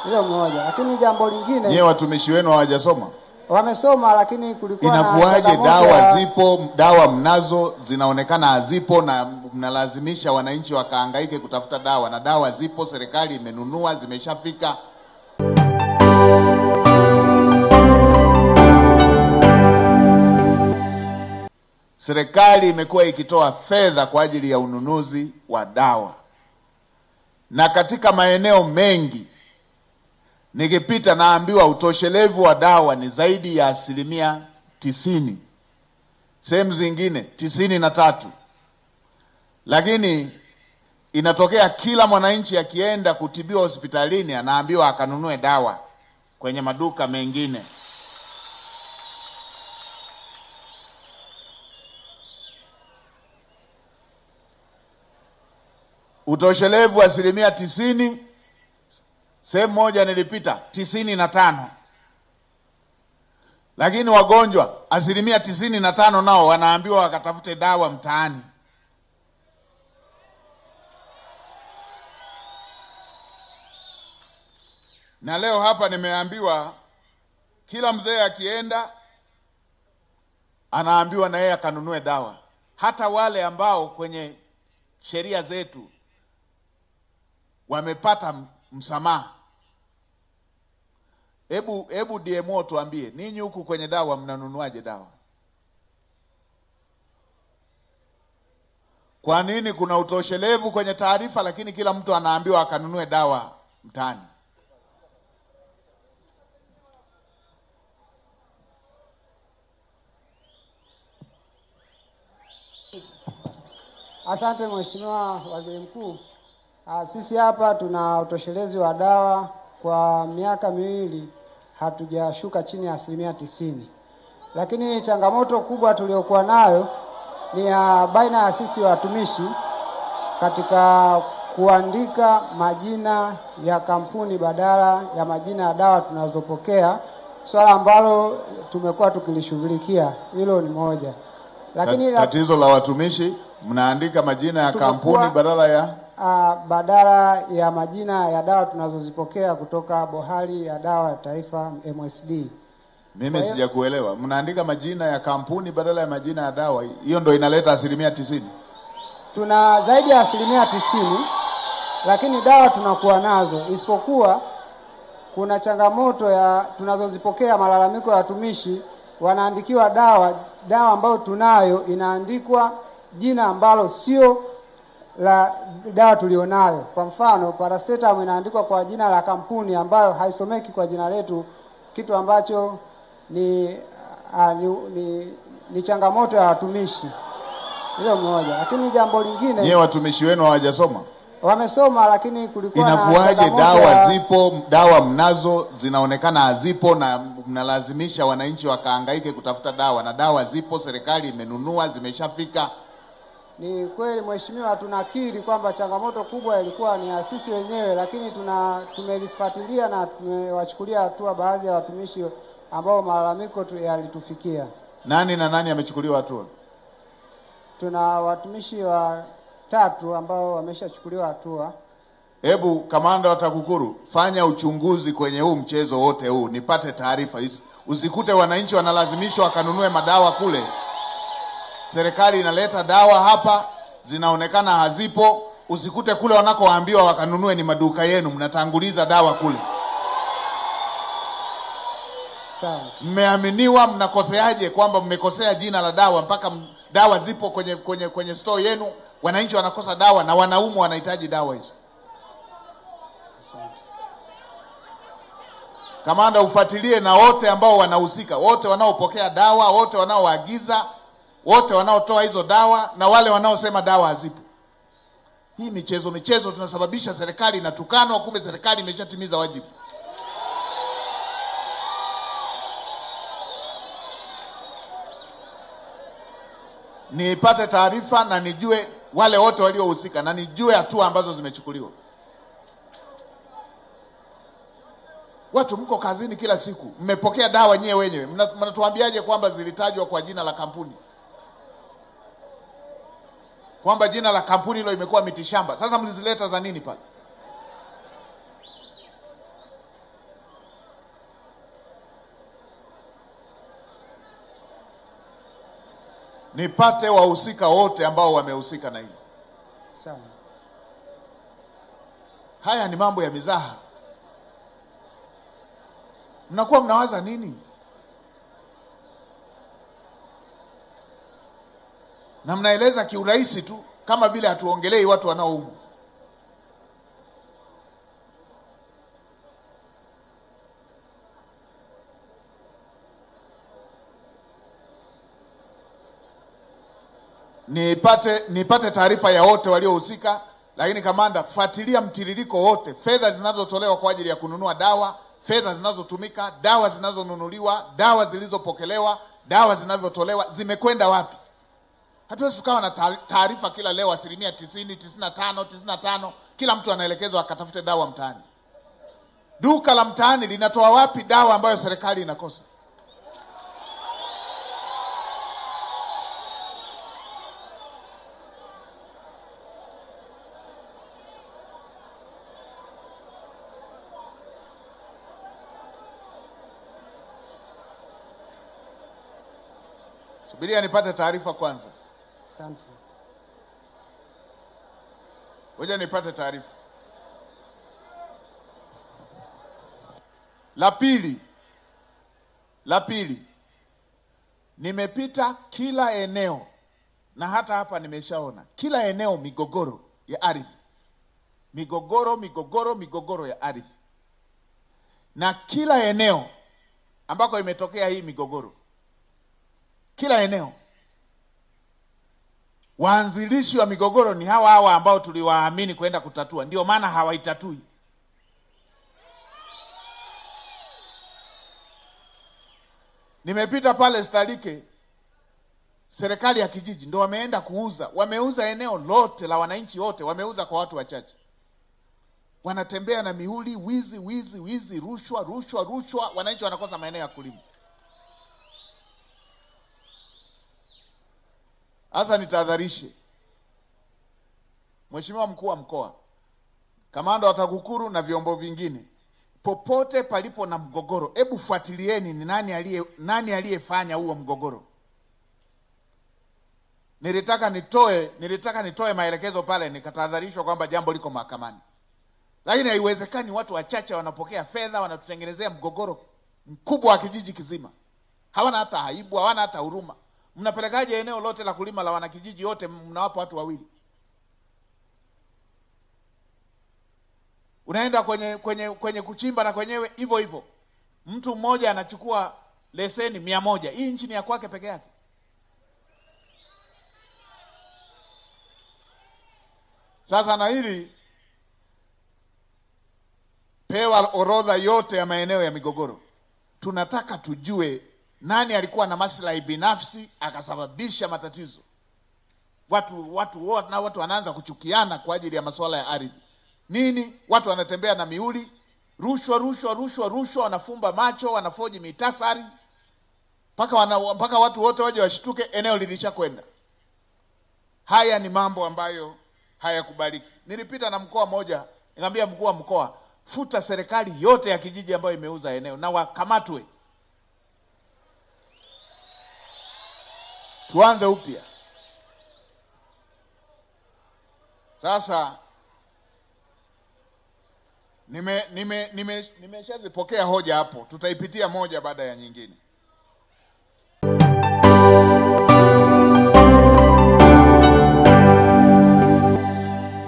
Hilo moja. Lakini jambo lingine, nyewe watumishi wenu hawajasoma? Wamesoma, lakini kulikuwa inakuwaje dawa zipo, dawa mnazo zinaonekana hazipo, na mnalazimisha wananchi wakahangaike kutafuta dawa, na dawa zipo, serikali imenunua, zimeshafika. Serikali imekuwa ikitoa fedha kwa ajili ya ununuzi wa dawa, na katika maeneo mengi nikipita naambiwa utoshelevu wa dawa ni zaidi ya 90%, sehemu zingine 93. Lakini inatokea kila mwananchi akienda kutibiwa hospitalini anaambiwa akanunue dawa kwenye maduka mengine. Utoshelevu wa 90%, sehemu moja nilipita 95. Lakini wagonjwa 95% nao wanaambiwa wakatafute dawa mtaani. Na leo hapa nimeambiwa kila mzee akienda anaambiwa na yeye akanunue dawa, hata wale ambao kwenye sheria zetu wamepata msamaha. Hebu DMO tuambie, ninyi huku kwenye dawa mnanunuaje dawa? Kwa nini kuna utoshelevu kwenye taarifa lakini kila mtu anaambiwa akanunue dawa mtaani? Asante Mheshimiwa Waziri Mkuu. Sisi hapa tuna utoshelezi wa dawa kwa miaka miwili, hatujashuka chini ya 90%. Lakini changamoto kubwa tuliokuwa nayo ni baina ya sisi watumishi katika kuandika majina ya kampuni badala ya majina ya dawa tunazopokea, swala ambalo tumekuwa tukilishughulikia. Hilo ni moja. Lakini tatizo la watumishi, mnaandika majina ya kampuni badala ya majina ya dawa tunazozipokea kutoka Bohari ya Dawa ya Taifa MSD. Mimi sijakuelewa. Mnaandika majina ya kampuni badala ya majina ya dawa. Hiyo ndio inaleta 90%. Tuna zaidi ya 90%, lakini dawa tunakuwa nazo, isipokuwa kuna changamoto ya tunazozipokea, malalamiko ya watumishi, wanaandikiwa dawa ambayo tunayo inaandikwa jina ambalo sio la dawa tulionayo. Kwa mfano, paracetamol inaandikwa kwa jina la kampuni ambayo haisomeki kwa jina letu, kitu ambacho ni changamoto ya watumishi. Hilo moja. Lakini jambo lingine, nyewe watumishi wenu hawajasoma? Wamesoma, lakini kulikuwa inakuwaje dawa zipo, dawa mnazo zinaonekana hazipo, na mnalazimisha wananchi wakahangaike kutafuta dawa, na dawa zipo, serikali imenunua, zimeshafika? Ni kweli Mheshimiwa, tunakiri kwamba changamoto kubwa ilikuwa ni sisi wenyewe, lakini tumelifuatilia na tumewachukulia hatua baadhi ya watumishi ambao malalamiko yalitufikia. Nani na nani amechukuliwa hatua? Tuna watumishi 3 ambao wameshachukuliwa hatua. Hebu kamanda wa TAKUKURU, fanya uchunguzi kwenye huu mchezo wote huu, nipate taarifa hizi. Usikute wananchi wanalazimishwa wakanunue madawa kule. Serikali inaleta dawa hapa, zinaonekana hazipo. Usikute kule wanakoambiwa wakanunue ni maduka yenu, mnatanguliza dawa kule. Sawa. Mmeaminiwa, mnakoseaje kwamba mmekosea jina la dawa mpaka dawa zipo kwenye store yenu, wananchi wanakosa dawa na wanaume wanahitaji dawa hizo? Kamanda, ufuatilie na wote ambao wanahusika, wote wanaopokea dawa, wote wanaoagiza, wote wanaotoa hizo dawa, na wale wanaosema dawa hazipo. Hii michezo tunasababisha serikali inatukanwa, kumbe serikali imeshatimiza wajibu. Nipate taarifa na nijue wale wote waliohusika, na nijue hatua ambazo zimechukuliwa. Watu mko kazini kila siku, mmepokea dawa nyewe wenyewe, mnatuambiaje kwamba zilitajwa kwa jina la kampuni? Kwamba jina la kampuni hilo imekuwa mitishamba. Sasa mlizileta za nini pale? nipate wahusika wote ambao wamehusika na hili. Sawa. Haya ni mambo ya mizaha. Mnakuwa mnawaza nini? Na mnaeleza kiurahisi tu kama vile hatuongelei watu wanaoumwa. Nipate taarifa ya wote waliohusika, lakini kamanda, fuatilia mtiririko wote, fedha zinazotolewa kwa ajili ya kununua dawa, fedha zinazotumika, dawa zinazonunuliwa, dawa zilizopokelewa, dawa zinavyotolewa, zimekwenda wapi? Hatuwezi tukawa na taarifa kila leo 90, 95, kila mtu anaelekezwa akatafute dawa mtaani. Duka la mtaani linatoa wapi dawa ambayo serikali inakosa? Subiria nipate taarifa kwanza. Asante. Ngoja nipate taarifa. La pili, nimepita kila eneo, na hata hapa nimeshaona kila eneo migogoro ya ardhi, migogoro ya ardhi, na kila eneo ambako imetokea hii migogoro, kila eneo waanzilishi wa migogoro ni hawa ambao tuliwaamini kwenda kutatua, ndio maana hawaitatui. Nimepita pale Starike, serikali ya kijiji ndio wameenda kuuza, wameuza eneo lote la wananchi wote, wameuza kwa watu wachache. Wanatembea na mihuri, wizi, rushwa, wananchi wanakosa maeneo ya kulima. Sasa nitahadharishe Mheshimiwa Mkuu wa Mkoa, kamanda wa TAKUKURU na vyombo vingine, popote palipo na mgogoro, hebu fuatilieni ni nani aliyefanya huo mgogoro. Nilitaka nitoe maelekezo pale, nikatahadharishwa kwamba jambo liko mahakamani. Lakini haiwezekani watu wachache wanapokea fedha, wanatutengenezea mgogoro mkubwa wa kijiji kizima. Hawana hata aibu, hawana hata huruma. Mnapelekaje eneo lote la kulima la wanakijiji wote mnawapa watu wawili? Unaenda kwenye kuchimba na kwenyewe hivyo hivyo. Mtu mmoja anachukua leseni 100. Hii nchi ni ya kwake peke yake. Sasa na hili pewa orodha yote ya maeneo ya migogoro. Tunataka tujue nani alikuwa na maslahi binafsi akasababisha matatizo. Watu wanaanza kuchukiana kwa ajili ya masuala ya ardhi. Nini? Watu wanatembea na miuli, rushwa, wanafumba macho, wanafoji mitasari. Mpaka watu wote waje washtuke eneo lilishakwenda. Haya ni mambo ambayo hayakubaliki. Nilipita na mkoa mmoja, nikamwambia mkuu wa mkoa, futa serikali yote ya kijiji ambayo imeuza eneo na wakamatwe. Tuanze upya. Sasa nimeshazipokea hoja hapo, tutaipitia moja baada ya nyingine.